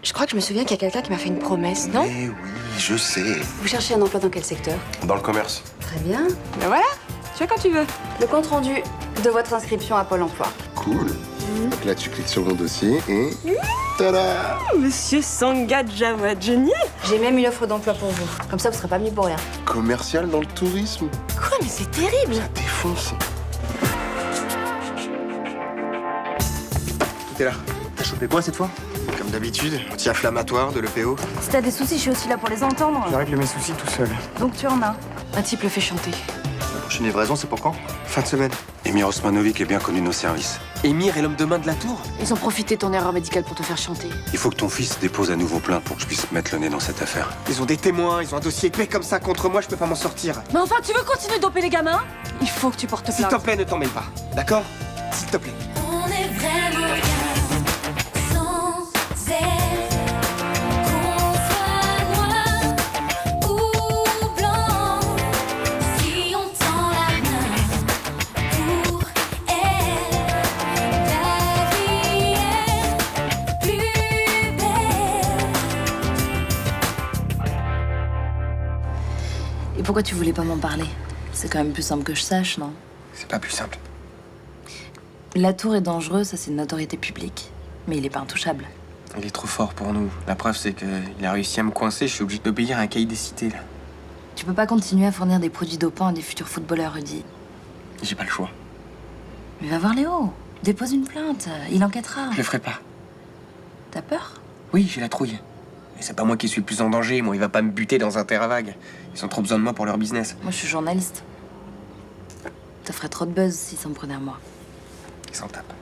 Je crois que je me souviens qu'il y a quelqu'un qui m'a fait une promesse, non? Eh oui, je sais. Vous cherchez un emploi dans quel secteur? Dans le commerce. Très bien. Ben voilà, tu vois quand tu veux. Le compte rendu de votre inscription à Pôle emploi. Cool. Donc là, tu cliques sur mon dossier et... Tada! Monsieur Sangha Jawad, génial. J'ai même une offre d'emploi pour vous. Comme ça, vous serez pas mis pour rien. Commercial dans le tourisme. Quoi? Mais c'est terrible. Ça défonce. T'es là. T'as chopé quoi cette fois? Comme d'habitude, anti-inflammatoire de l'EPO. Si t'as des soucis, je suis aussi là pour les entendre. Je règle mes soucis tout seul. Donc tu en as. Un type le fait chanter. La prochaine livraison, c'est pour quand? Fin de semaine. Emir Osmanovic est bien connu de nos services. Emir est l'homme de main de la tour? Ils ont profité de ton erreur médicale pour te faire chanter. Il faut que ton fils dépose à nouveau plainte pour que je puisse mettre le nez dans cette affaire. Ils ont des témoins, ils ont un dossier épais comme ça contre moi, je peux pas m'en sortir. Mais enfin, tu veux continuer de doper les gamins? Il faut que tu portes S'il plainte. te plaît, ne t'en mêle pas, d'accord? S'il te plaît. On est vraiment bien sans elle. Qu'on soit noir ou blanc, si on tend la main pour elle, la vie est plus belle. Et pourquoi tu voulais pas m'en parler? C'est quand même plus simple que je sache, non? C'est pas plus simple. La tour est dangereuse, ça c'est une notoriété publique. Mais il est pas intouchable. Il est trop fort pour nous. La preuve, c'est qu'il a réussi à me coincer, je suis obligé d'obéir à un cahier des cités, là. Tu peux pas continuer à fournir des produits dopants à des futurs footballeurs, Rudy. J'ai pas le choix. Mais va voir Léo. Dépose une plainte. Il enquêtera. Je le ferai pas. T'as peur? Oui, j'ai la trouille. Et c'est pas moi qui suis le plus en danger, moi, il va pas me buter dans un terrain vague. Ils ont trop besoin de moi pour leur business. Moi, je suis journaliste. Ça ferait trop de buzz s'ils s'en prenaient à moi. Ils s'en tapent.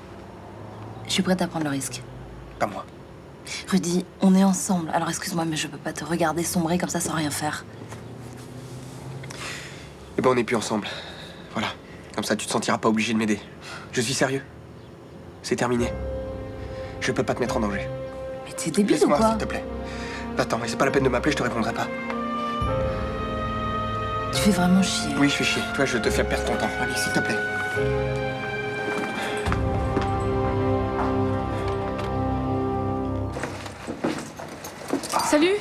Je suis prête à prendre le risque. Pas moi. Rudy, on est ensemble. Alors excuse-moi, mais je peux pas te regarder sombrer comme ça sans rien faire. Eh ben, on n'est plus ensemble. Voilà. Comme ça, tu te sentiras pas obligé de m'aider. Je suis sérieux. C'est terminé. Je peux pas te mettre en danger. Mais t'es débile ou Laisse-moi, quoi? s'il te plaît. Attends, mais c'est pas la peine de m'appeler, je te répondrai pas. Tu fais vraiment chier. Oui, je fais chier. Toi, je te fais perdre ton temps. Allez, s'il te plaît. Salut.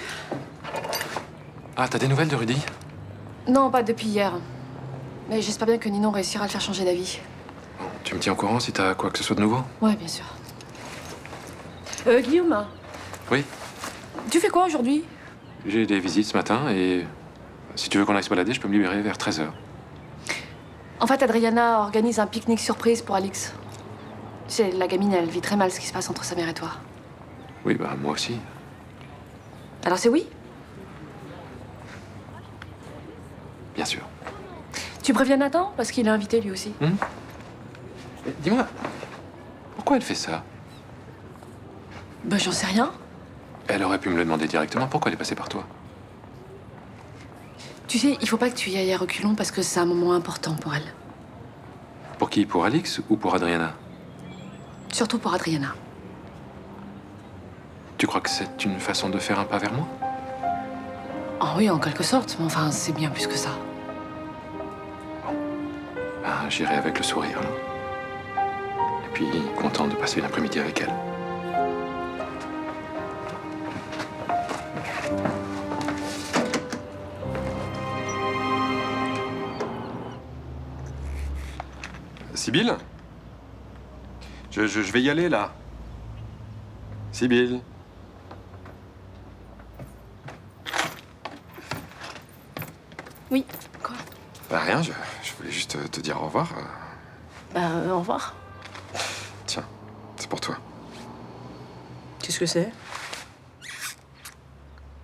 Ah, t'as des nouvelles de Rudy? Non, pas depuis hier. Mais j'espère bien que Ninon réussira à le faire changer d'avis. Tu me tiens au courant si t'as quoi que ce soit de nouveau? Ouais, bien sûr. Guillaume, Oui, tu fais quoi aujourd'hui? j'ai des visites ce matin et si tu veux qu'on aille se balader, je peux me libérer vers 13h. En fait, Adriana organise un pique-nique surprise pour Alix. Tu sais, la gamine, elle vit très mal ce qui se passe entre sa mère et toi. Oui, bah moi aussi. Alors c'est oui? Bien sûr. Tu préviens Nathan? Parce qu'il est invité lui aussi. Dis-moi, pourquoi elle fait ça? Bah j'en sais rien. Elle aurait pu me le demander directement. Pourquoi elle est passée par toi? Tu sais, il faut pas que tu y ailles à reculons parce que c'est un moment important pour elle. Pour qui? Pour Alix ou pour Adriana? Surtout pour Adriana. Tu crois que c'est une façon de faire un pas vers moi? Ah oui, en quelque sorte. Mais enfin, c'est bien plus que ça. Ben, j'irai avec le sourire, alors. Et puis, content de passer une après-midi avec elle. Sibylle? Je vais y aller, là. Sibylle? Oui. Quoi? Bah rien, je voulais juste te dire au revoir. Bah, au revoir. Tiens, c'est pour toi. Qu'est-ce que c'est?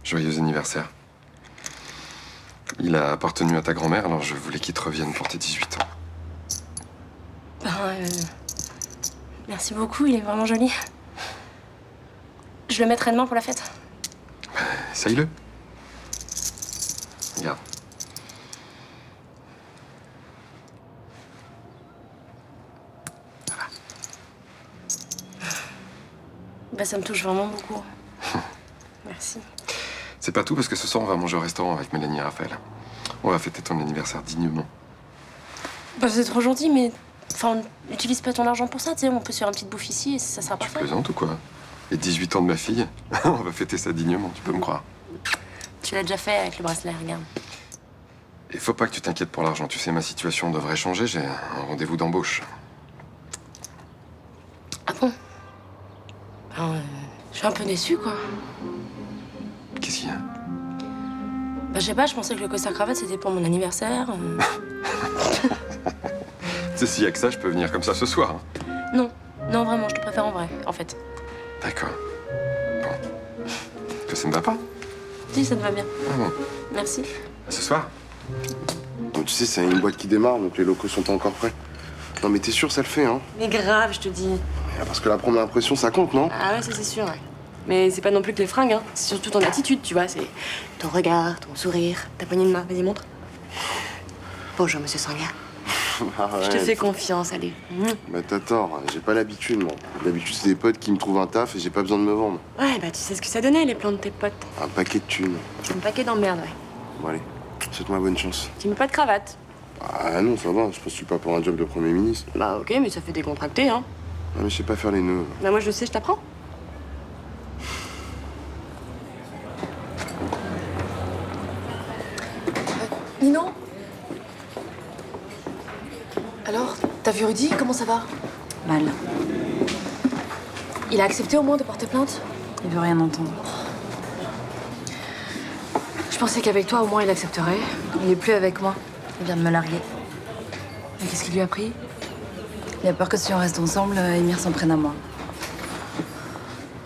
Joyeux anniversaire. Il a appartenu à ta grand-mère, alors je voulais qu'il te revienne pour tes 18 ans. Merci beaucoup, il est vraiment joli. Je le mettrai demain pour la fête. Essaye-le. Regarde. Bah, ça me touche vraiment beaucoup. Merci. C'est pas tout, parce que ce soir, on va manger au restaurant avec Mélanie et Raphaël. On va fêter ton anniversaire dignement. Bah, c'est trop gentil, mais... Enfin, n'utilise pas ton argent pour ça, tu sais. On peut se faire une petite bouffe ici et ça sera Tu parfait. plaisantes ou quoi? Et 18 ans de ma fille. On va fêter ça dignement, tu peux me croire. Tu l'as déjà fait avec le bracelet, regarde. Et faut pas que tu t'inquiètes pour l'argent. Tu sais, ma situation devrait changer. J'ai un rendez-vous d'embauche. Ah bon? Ben, je suis un peu déçue, quoi. Qu'est-ce qu'il y a? Bah, je sais pas, je pensais que le costard cravate c'était pour mon anniversaire. Tu sais, s'il y a que ça, je peux venir comme ça ce soir. Hein. Non, non, vraiment, je te préfère en vrai, en fait. D'accord. Bon. Que ça ne va pas? Si, ça te va bien. Ah bon. Merci. À ce soir? Donc, tu sais, c'est une boîte qui démarre, donc les locaux sont pas encore prêts. Non, mais t'es sûr, ça le fait, hein? Mais grave, je te dis. Parce que la première impression, ça compte, non? Ah ouais, ça c'est sûr, ouais. Mais c'est pas non plus que les fringues, hein. C'est surtout ton attitude, tu vois. C'est ton regard, ton sourire, ta poignée de main. Vas-y, montre. Bonjour, monsieur Sanguin. Je te fais confiance, allez. Bah, t'as tort, j'ai pas l'habitude, moi. D'habitude, c'est des potes qui me trouvent un taf et j'ai pas besoin de me vendre. Ouais, bah tu sais ce que ça donnait, les plans de tes potes. Un paquet de thunes. Un paquet d'emmerdes, ouais. Bon, allez, souhaite-moi bonne chance. Tu mets pas de cravate. Ah non, ça va, je postule pas pour un job de Premier ministre. Bah ok, mais ça fait décontracté, hein. Ah, mais je sais pas faire les nœuds. Bah moi je le sais, je t'apprends. Nino? Alors, t'as vu Rudy? Comment ça va? Mal. Il a accepté au moins de porter plainte? Il veut rien entendre. Je pensais qu'avec toi, au moins, il accepterait. Il est plus avec moi. Il vient de me larguer. Mais qu'est-ce qu'il lui a pris? Il a peur que si on reste ensemble, Émir s'en prenne à moi.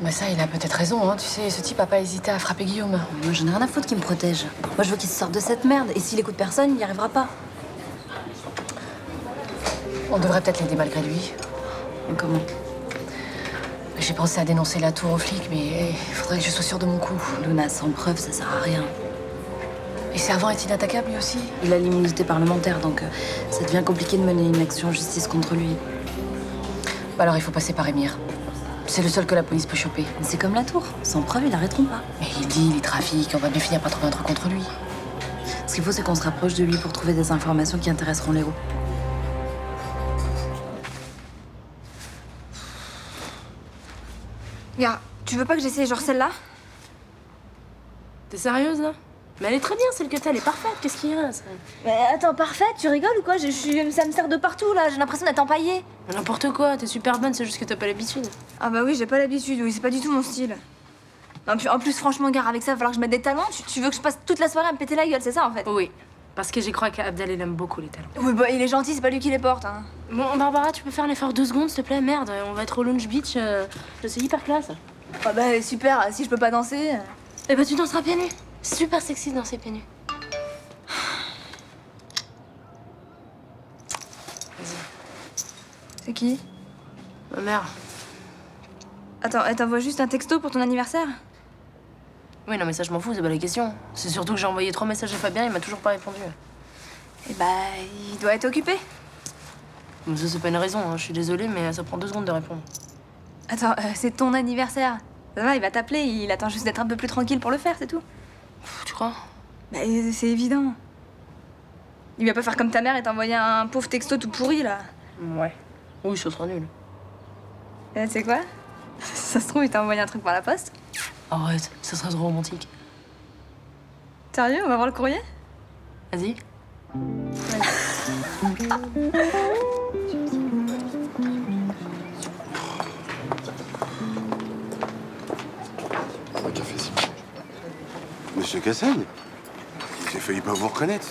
Mais ça, il a peut-être raison, hein. Tu sais, ce type a pas hésité à frapper Guillaume. Moi, j'en ai rien à foutre qu'il me protège. Moi, je veux qu'il se sorte de cette merde. Et s'il écoute personne, il n'y arrivera pas. On devrait peut-être l'aider malgré lui. Et comment? J'ai pensé à dénoncer la tour aux flics, mais il faudrait que je sois sûre de mon coup. Luna, sans preuve, ça sert à rien. Et Servant est inattaquable, lui aussi? Il a l'immunité parlementaire, donc ça devient compliqué de mener une action en justice contre lui. Bah alors, il faut passer par Émir. C'est le seul que la police peut choper. Mais c'est comme la tour. Sans preuve, ils l'arrêteront pas. Mais il dit, il trafique, on va bien finir par trouver un truc contre lui. Ce qu'il faut, c'est qu'on se rapproche de lui pour trouver des informations qui intéresseront Léo. Regarde, tu veux pas que j'essaie genre celle-là? T'es sérieuse là? Mais elle est très bien celle que t'as, elle est parfaite, qu'est-ce qu'il y a ça? Mais attends, parfaite, tu rigoles ou quoi? Ça me sert de partout là, j'ai l'impression d'être empaillée. N'importe quoi, t'es super bonne, c'est juste que t'as pas l'habitude. Ah bah oui, j'ai pas l'habitude, oui, c'est pas du tout mon style. En plus, franchement, gare, avec ça, il va falloir que je mette des talons. Tu veux que je passe toute la soirée à me péter la gueule, c'est ça en fait? Oui, parce que j'y crois qu'Abdel il aime beaucoup les talons. Oui, bah il est gentil, c'est pas lui qui les porte, hein. Bon, Barbara, tu peux faire l'effort 2 secondes, s'il te plaît? Merde, on va être au Lounge Beach, c'est hyper classe. Ah bah super, si je peux pas danser. Eh bah tu danseras pieds nus. Super sexy de danser pieds nus. C'est qui? Ma mère. Attends, elle t'envoie juste un texto pour ton anniversaire? Oui, non mais ça je m'en fous, c'est pas la question. C'est surtout que j'ai envoyé 3 messages à Fabien, il m'a toujours pas répondu. Eh bah, il doit être occupé. Mais ça c'est pas une raison, hein. Je suis désolée, mais ça prend 2 secondes de répondre. Attends, c'est ton anniversaire. Ça va, il va t'appeler, il attend juste d'être un peu plus tranquille pour le faire, c'est tout. Tu crois? Bah, c'est évident. Il va pas faire comme ta mère et t'envoyer un pauvre texto tout pourri, là. Ouais. Oui, ce sera nul. Et tu sais quoi? Ça se trouve, il t'a envoyé un truc par la poste. Arrête, ça serait trop romantique. Sérieux, on va voir le courrier? Vas-y. Un café, s'il vous plaît. Monsieur Cassagne? J'ai failli pas vous reconnaître.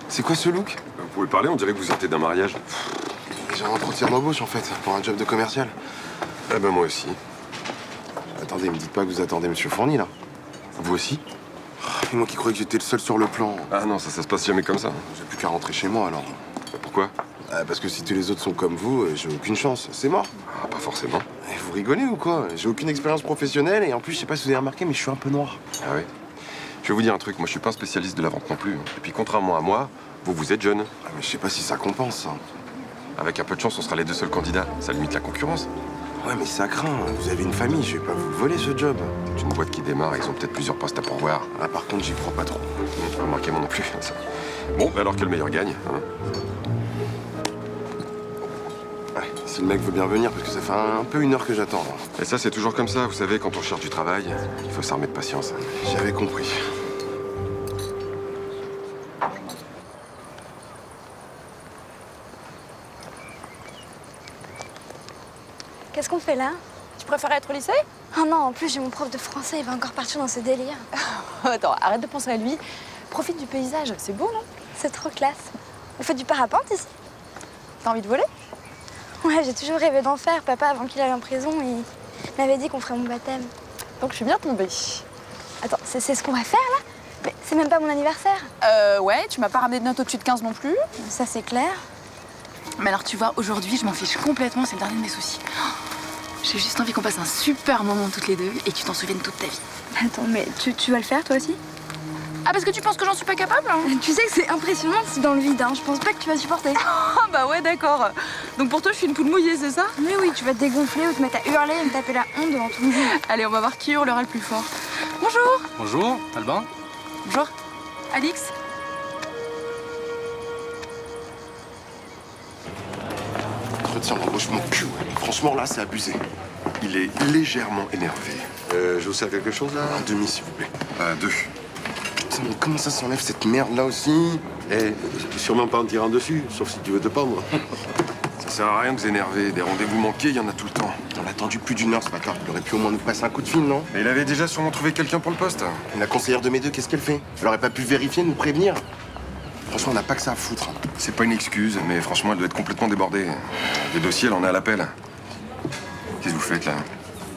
C'est quoi ce look? Vous pouvez parler, on dirait que vous sortez d'un mariage. J'ai un entretien d'embauche, en fait, pour un job de commercial. Eh ben moi aussi. Attendez, me dites pas que vous attendez Monsieur Fourny, là. Vous aussi? Et moi qui croyais que j'étais le seul sur le plan. Ah non, ça se passe jamais comme ça. J'ai plus qu'à rentrer chez moi, alors. Pourquoi? Parce que si tous les autres sont comme vous, j'ai aucune chance. C'est mort. Ah, pas forcément. Et vous rigolez ou quoi? J'ai aucune expérience professionnelle et en plus, je sais pas si vous avez remarqué, mais je suis un peu noir. Ah oui. Je vais vous dire un truc, moi je suis pas un spécialiste de la vente non plus. Et puis contrairement à moi, vous êtes jeune. Ah, mais je sais pas si ça compense, ça. Avec un peu de chance, on sera les 2 seuls candidats. Ça limite la concurrence. Ouais, mais ça craint. Vous avez une famille, je vais pas vous le voler, ce job. C'est une boîte qui démarre, ils ont peut-être plusieurs postes à pourvoir. Ah, par contre, j'y crois pas trop. Remarquez, moi non plus. Ça. Bon, alors que le meilleur gagne. Hein. Ouais, Si le mec veut bien venir, parce que ça fait un peu 1 heure que j'attends. Et ça, c'est toujours comme ça, vous savez, quand on cherche du travail, il faut s'armer de patience. J'avais compris. Qu'est-ce qu'on fait là? Tu préfères être au lycée? Oh non, en plus j'ai mon prof de français, il va encore partir dans ce délire. Attends, arrête de penser à lui. Profite du paysage, c'est beau, non? C'est trop classe. On fait du parapente ici? T'as envie de voler? Ouais, j'ai toujours rêvé d'en faire. Papa, avant qu'il aille en prison, il m'avait dit qu'on ferait mon baptême. Donc je suis bien tombée. Attends, c'est ce qu'on va faire là? Mais c'est même pas mon anniversaire. Ouais, tu m'as pas ramené de notes au-dessus de 15 non plus. Ça c'est clair. Mais alors tu vois, aujourd'hui, je m'en fiche complètement, c'est le dernier de mes soucis. J'ai juste envie qu'on passe un super moment toutes les deux et que tu t'en souviennes toute ta vie. Attends, mais tu vas le faire toi aussi? Ah, parce que tu penses que j'en suis pas capable, hein? Tu sais que c'est impressionnant c'est dans le vide, hein. Je pense pas que tu vas supporter. Ah bah ouais, d'accord. Donc pour toi, je suis une poule mouillée, c'est ça? Mais oui, tu vas te dégonfler ou te mettre à hurler et me taper la honte devant tout le monde. Allez, on va voir qui hurlera le plus fort. Bonjour. Bonjour, Albin. Bonjour. Alix. Retiens l'embauche mon cul, ouais. Franchement, là, c'est abusé. Il est légèrement énervé. Je vous sers quelque chose, là? Un demi, s'il vous plaît. 2. Putain, mais comment ça s'enlève cette merde-là aussi? Sûrement pas en tirant dessus, sauf si tu veux te pendre. Ça sert à rien de vous énerver. Des rendez-vous manqués, il y en a tout le temps. On a attendu plus d'1 heure, ce bâtard. Il aurait pu au moins nous passer un coup de fil, non? Mais il avait déjà sûrement trouvé quelqu'un pour le poste. Et la conseillère de mes deux, qu'est-ce qu'elle fait? Elle aurait pas pu vérifier, nous prévenir? Franchement, on n'a pas que ça à foutre. C'est pas une excuse, mais franchement, elle doit être complètement débordée. Des dossiers, elle en est à l'appel. Qu'est-ce que vous faites, là?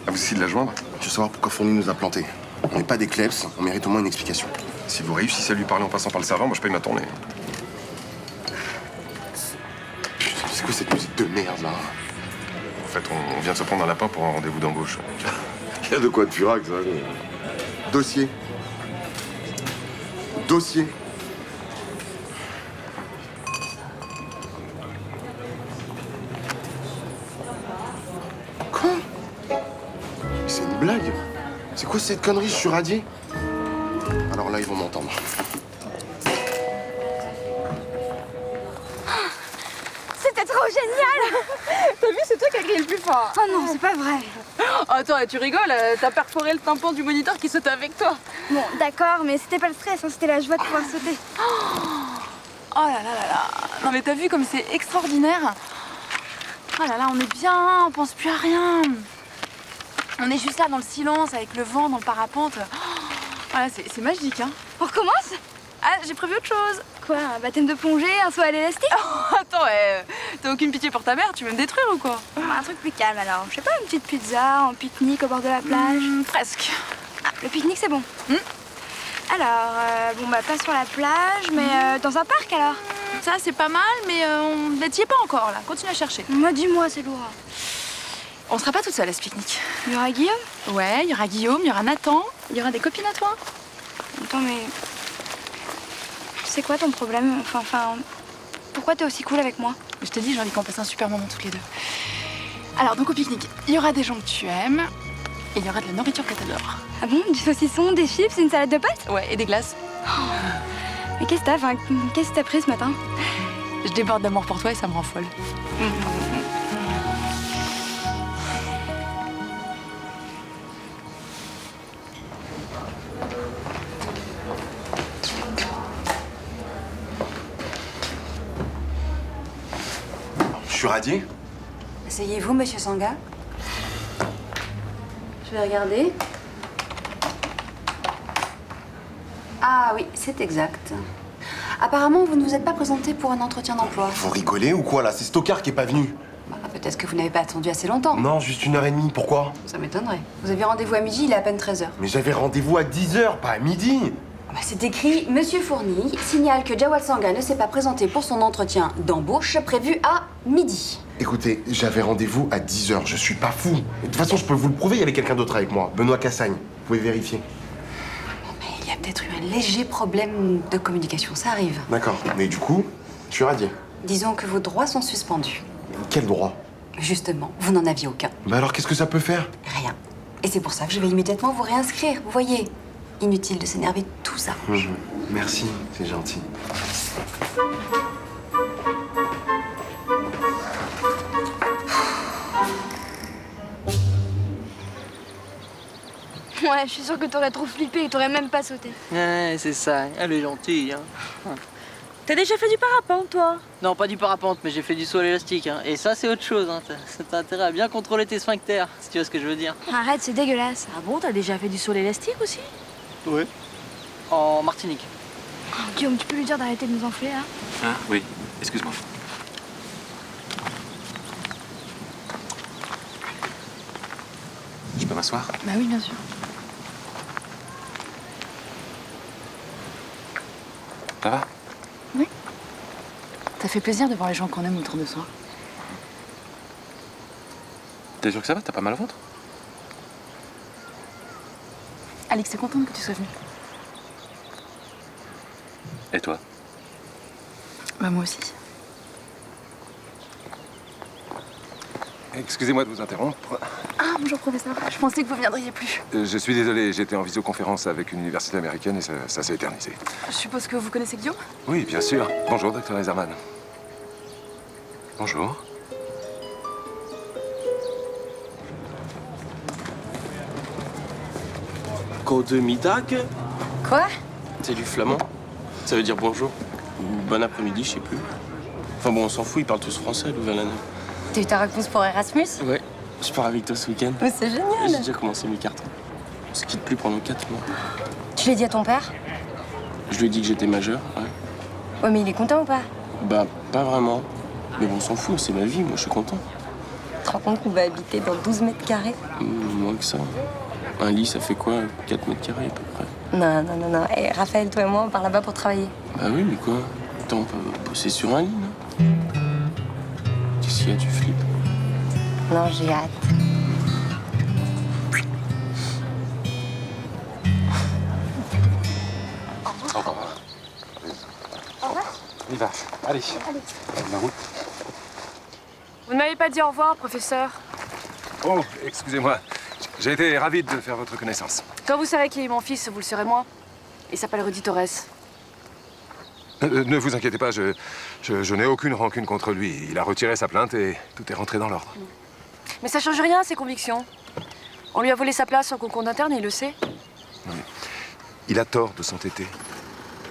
Ah, vous essayez de la joindre? Je veux savoir pourquoi Fourni nous a plantés. On n'est pas des klebs, on mérite au moins une explication. Si vous réussissez à lui parler en passant par le serveur, moi je paye ma tournée. Putain, c'est quoi cette musique de merde, là? En fait, on vient de se prendre un lapin pour un rendez-vous d'embauche. Il y a de quoi de furax, ça. Dossier. Dossier. Quoi? C'est une blague? C'est quoi cette connerie? Je suis radié? Alors là, ils vont m'entendre. C'était trop génial! T'as vu, c'est toi qui as crié le plus fort. Oh non, c'est pas vrai. Attends, tu rigoles, t'as perforé le tympan du moniteur qui sautait avec toi. Bon, d'accord, mais c'était pas le stress, hein, c'était la joie de pouvoir sauter. Oh là là là là. Non mais t'as vu comme c'est extraordinaire. Oh là là, on est bien, on pense plus à rien. On est juste là dans le silence, avec le vent, dans le parapente. Voilà, c'est magique, hein. On recommence? Ah, j'ai prévu autre chose. Quoi, un baptême de plongée, un saut à l'élastique? Oh, attends, t'as aucune pitié pour ta mère, tu veux me détruire ou quoi? Un truc plus calme alors. Je sais pas, une petite pizza, un pique-nique au bord de la plage. Presque. Ah, le pique-nique c'est bon. Alors, bon bah pas sur la plage, mais dans un parc alors. Ça c'est pas mal, mais on n'y est pas encore là. Continue à chercher. Moi dis-moi, c'est lourd. On sera pas toute seule à ce pique-nique. Il y aura Guillaume? Ouais, il y aura Guillaume, il y aura Nathan, il y aura des copines à toi. Attends, mais... C'est quoi ton problème? Enfin... Pourquoi t'es aussi cool avec moi? Je t'ai dit, j'ai envie qu'on passe un super moment toutes les deux. Alors, donc au pique-nique, il y aura des gens que tu aimes et il y aura de la nourriture que t'adores. Ah bon? Du saucisson, des chips, une salade de pâtes? Ouais, et des glaces. Mais qu'est-ce que t'as? Enfin, qu'est-ce que t'as pris ce matin? Je déborde d'amour pour toi et ça me rend folle. Je suis radié? Asseyez-vous, monsieur Sanga. Je vais regarder. Ah oui, c'est exact. Apparemment, vous ne vous êtes pas présenté pour un entretien d'emploi. Vous rigolez ou quoi, là? C'est Stockard qui est pas venu. Bah, peut-être que vous n'avez pas attendu assez longtemps. Non, juste 1h30. Pourquoi? Ça m'étonnerait. Vous aviez rendez-vous à midi, il est à peine 13h. Mais j'avais rendez-vous à 10h, pas à midi. Bah, c'est écrit, Monsieur Fourni signale que Jawal Sanga ne s'est pas présenté pour son entretien d'embauche prévu à midi. Écoutez, j'avais rendez-vous à 10h, je suis pas fou. De toute façon, je peux vous le prouver, il y avait quelqu'un d'autre avec moi. Benoît Cassagne. Vous pouvez vérifier. Mais il y a peut-être eu un léger problème de communication, ça arrive. D'accord, mais du coup, je suis radié. Disons que vos droits sont suspendus. Quel droit? Justement, vous n'en aviez aucun. Bah alors, qu'est-ce que ça peut faire? Rien. Et c'est pour ça que je vais immédiatement vous réinscrire, vous voyez. Inutile de s'énerver, tout ça. Merci, c'est gentil. Ouais, je suis sûre que t'aurais trop flippé et t'aurais même pas sauté. Ouais, c'est ça. Elle est gentille. Hein. T'as déjà fait du parapente, toi? Non, pas du parapente, mais j'ai fait du saut à l'élastique. Hein. Et ça, c'est autre chose. Hein. T'as intérêt à bien contrôler tes sphincters, si tu vois ce que je veux dire. Arrête, c'est dégueulasse. Ah bon, t'as déjà fait du saut à l'élastique aussi? Ouais. En Martinique. Oh, Guillaume, tu peux lui dire d'arrêter de nous enfler, là? Ah, oui. Excuse-moi. Je peux m'asseoir? Bah oui, bien sûr. Ça va? Oui. Ça fait plaisir de voir les gens qu'on aime autour de soi. T'es sûr que ça va? T'as pas mal au ventre? Alix est contente que tu sois venue. Et toi? Bah moi aussi. Excusez-moi de vous interrompre. Ah, bonjour professeur. Je pensais que vous viendriez plus. Je suis désolé, j'étais en visioconférence avec une université américaine et ça s'est éternisé. Je suppose que vous connaissez Guillaume? Oui, bien sûr. Bonjour, docteur Ezerman. Bonjour. Gute Mittag. Quoi? C'est du flamand. Ça veut dire bonjour. Ou bon après-midi, je sais plus. Enfin bon, on s'en fout, ils parlent tous français, Louvain-la-Neuve. T'as eu ta réponse pour Erasmus? Ouais, je pars avec toi ce week-end. Mais c'est génial. Et j'ai déjà commencé mes cartons. On se quitte plus pendant 4 mois. Tu l'as dit à ton père? Je lui ai dit que j'étais majeur, ouais. Ouais, mais il est content ou pas? Bah, pas vraiment. Mais bon, on s'en fout, c'est ma vie, moi je suis content. Tu te rends compte qu'on va habiter dans 12 mètres carrés? Moins que ça. Un lit, ça fait quoi? 4 mètres carrés à peu près. Non, non, non, non. Et Raphaël, toi et moi, on part là-bas pour travailler. Bah oui, mais quoi? Attends, on peut bosser sur un lit, non? Qu'est-ce qu'il y a, tu flippes? Non, j'ai hâte. Au revoir. Au revoir. On y va. Allez. La route. Vous ne m'avez pas dit au revoir, professeur. Oh, excusez-moi. J'ai été ravi de faire votre connaissance. Quand vous saurez qui est mon fils, vous le serez moins. Il s'appelle Rudy Torres. Ne vous inquiétez pas, je n'ai aucune rancune contre lui. Il a retiré sa plainte et tout est rentré dans l'ordre. Mais ça change rien à ses convictions. On lui a volé sa place au concours d'interne, il le sait. Oui. Il a tort de s'entêter.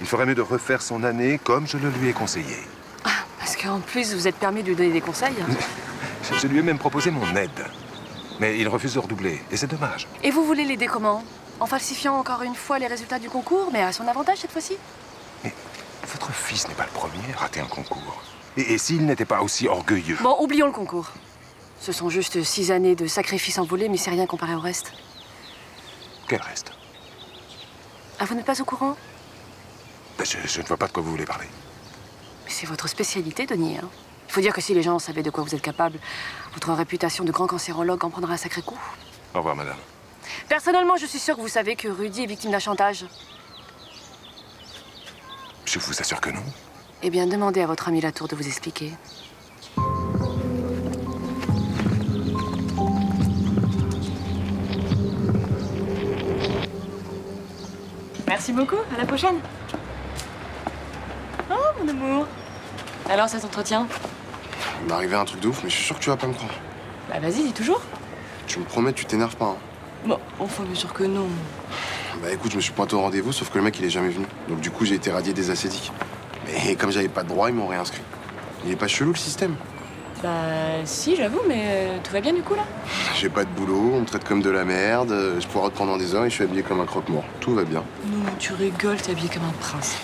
Il ferait mieux de refaire son année comme je le lui ai conseillé. Parce qu'en plus, vous êtes permis de lui donner des conseils. Je lui ai même proposé mon aide. Mais il refuse de redoubler, et c'est dommage. Et vous voulez l'aider comment? En falsifiant encore une fois les résultats du concours, mais à son avantage cette fois-ci? Votre fils n'est pas le premier à rater un concours. Et s'il n'était pas aussi orgueilleux? Bon, oublions le concours. Ce sont juste 6 années de sacrifices envolés, mais c'est rien comparé au reste. Quel reste? Ah, vous n'êtes pas au courant? Ben, je ne vois pas de quoi vous voulez parler. Mais c'est votre spécialité, Denis. Hein. Il faut dire que si les gens savaient de quoi vous êtes capable, votre réputation de grand cancérologue en prendra un sacré coup. Au revoir, madame. Personnellement, je suis sûre que vous savez que Rudy est victime d'un chantage. Je vous assure que non. Eh bien, demandez à votre ami Latour de vous expliquer. Merci beaucoup, à la prochaine. Oh, mon amour. Alors, ça s'entretient? Il m'est arrivé un truc de ouf, mais je suis sûr que tu vas pas me croire. Bah, vas-y, dis toujours. Tu me promets, tu t'énerves pas. Hein. Bon, enfin, bien sûr que non. Bah écoute, je me suis pointé au rendez-vous, sauf que le mec, il est jamais venu. Donc du coup, j'ai été radié des acédiques. Mais comme j'avais pas de droit, ils m'ont réinscrit. Il est pas chelou, le système? Bah, si, j'avoue, mais tout va bien du coup, là? J'ai pas de boulot, on me traite comme de la merde, je poireaute pendant des heures et je suis habillé comme un croque-mort. Tout va bien. Non, tu rigoles, t'es habillé comme un prince.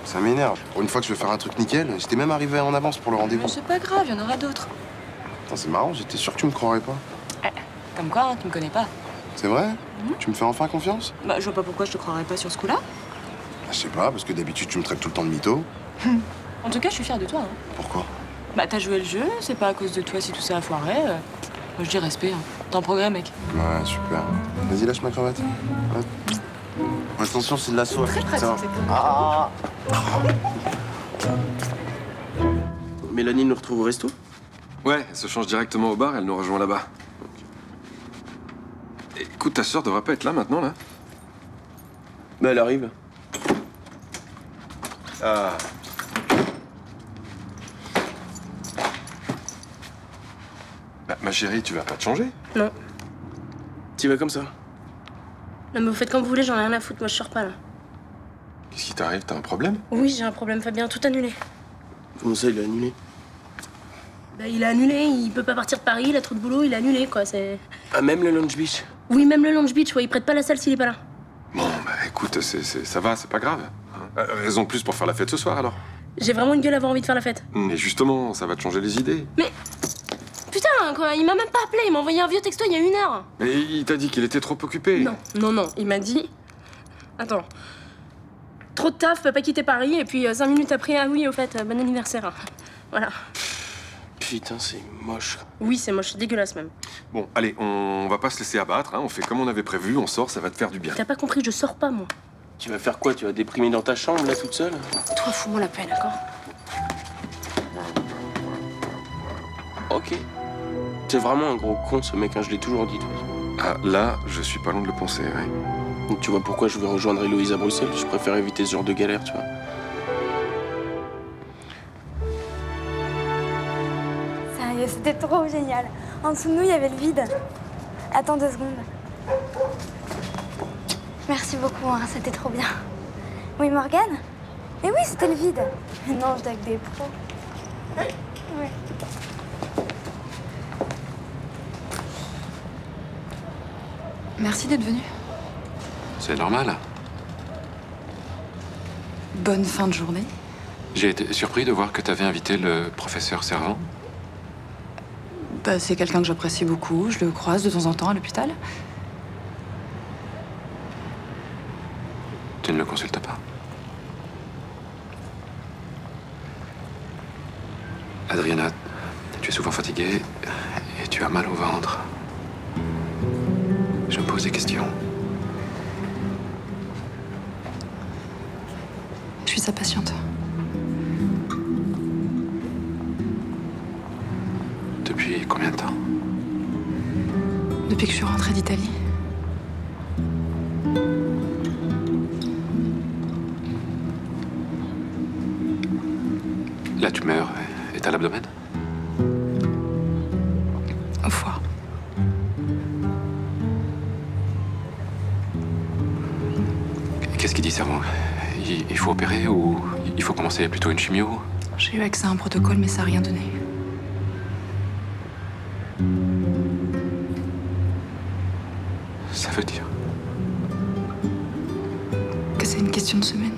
Ça m'énerve. Pour une fois que je veux faire un truc nickel, j'étais même arrivé en avance pour le rendez-vous. Mais c'est pas grave, y en aura d'autres. Putain, c'est marrant, j'étais sûr que tu me croirais pas. Comme quoi, hein, tu me connais pas. C'est vrai? Tu me fais enfin confiance? Bah, je vois pas pourquoi je te croirais pas sur ce coup-là. Bah, je sais pas, parce que d'habitude, tu me traites tout le temps de mytho. En tout cas, je suis fière de toi. Hein. Pourquoi? Bah, t'as joué le jeu, c'est pas à cause de toi si tout ça a foiré. Moi, je dis respect. Hein. T'es en progrès, mec. Ouais, super. Vas-y, lâche ma cravate. Ouais. Attention, c'est de la soie. Très pratique, Putain. cette Ah. Mélanie nous retrouve au resto? Ouais, elle se change directement au bar, elle nous rejoint là-bas. Écoute, ta sœur devrait pas être là maintenant, là? Bah, elle arrive. Ah. Bah, ma chérie, tu vas pas te changer? Non. Tu vas comme ça? Non mais vous faites comme vous voulez, j'en ai rien à foutre, moi je sors pas là. Qu'est-ce qui t'arrive? T'as un problème? Oui, j'ai un problème, Fabien, tout annulé. Comment ça, il a annulé? Bah il a annulé, il peut pas partir de Paris, il a trop de boulot, il a annulé quoi, c'est... Ah, même le Lunch Beach? Oui, même le Lunch Beach, ouais, il prête pas la salle s'il est pas là. Bon, bah écoute, ça va, c'est pas grave. Raison de plus pour faire la fête ce soir, alors. J'ai vraiment une gueule à avoir envie de faire la fête. Mais justement, ça va te changer les idées. Mais... Putain, quoi, il m'a même pas appelé, il m'a envoyé un vieux texto il y a 1 heure. Mais il t'a dit qu'il était trop occupé. Non, il m'a dit... Attends. Trop de taf, peut pas quitter Paris, et puis 5 minutes après, ah oui, au fait, bon anniversaire. Voilà. Putain, c'est moche. Oui, c'est moche, dégueulasse même. Bon, allez, on va pas se laisser abattre, hein. On fait comme on avait prévu, on sort, ça va te faire du bien. T'as pas compris, je sors pas, moi. Tu vas faire quoi? Tu vas déprimer dans ta chambre, là, toute seule? Toi, fous-moi la paix, d'accord? Ok. C'est vraiment un gros con, ce mec, hein, je l'ai toujours dit, toi. Ah, là, je suis pas loin de le penser, ouais. Donc tu vois pourquoi je veux rejoindre Héloïse à Bruxelles? Je préfère éviter ce genre de galère, tu vois. Sérieux, c'était trop génial. En dessous de nous, il y avait le vide. Attends 2 secondes. Merci beaucoup, hein, c'était trop bien. Oui, Morgane? Mais oui, c'était le vide. Mais non, j'étais avec des pros. Ouais. Merci d'être venu. C'est normal. Bonne fin de journée. J'ai été surpris de voir que t'avais invité le professeur Servant. Bah, c'est quelqu'un que j'apprécie beaucoup. Je le croise de temps en temps à l'hôpital. Tu ne le consultes pas. Adriana, tu es souvent fatiguée et tu as mal au ventre. Je me pose des questions. Je suis sa patiente. Depuis combien de temps? Depuis que je suis rentrée d'Italie. La tumeur est à l'abdomen? Au foie. Qu'est-ce qu'il dit, Servant? Il faut opérer ou il faut commencer plutôt une chimio? J'ai eu accès à un protocole, mais ça n'a rien donné. Ça veut dire? Que c'est une question de semaine.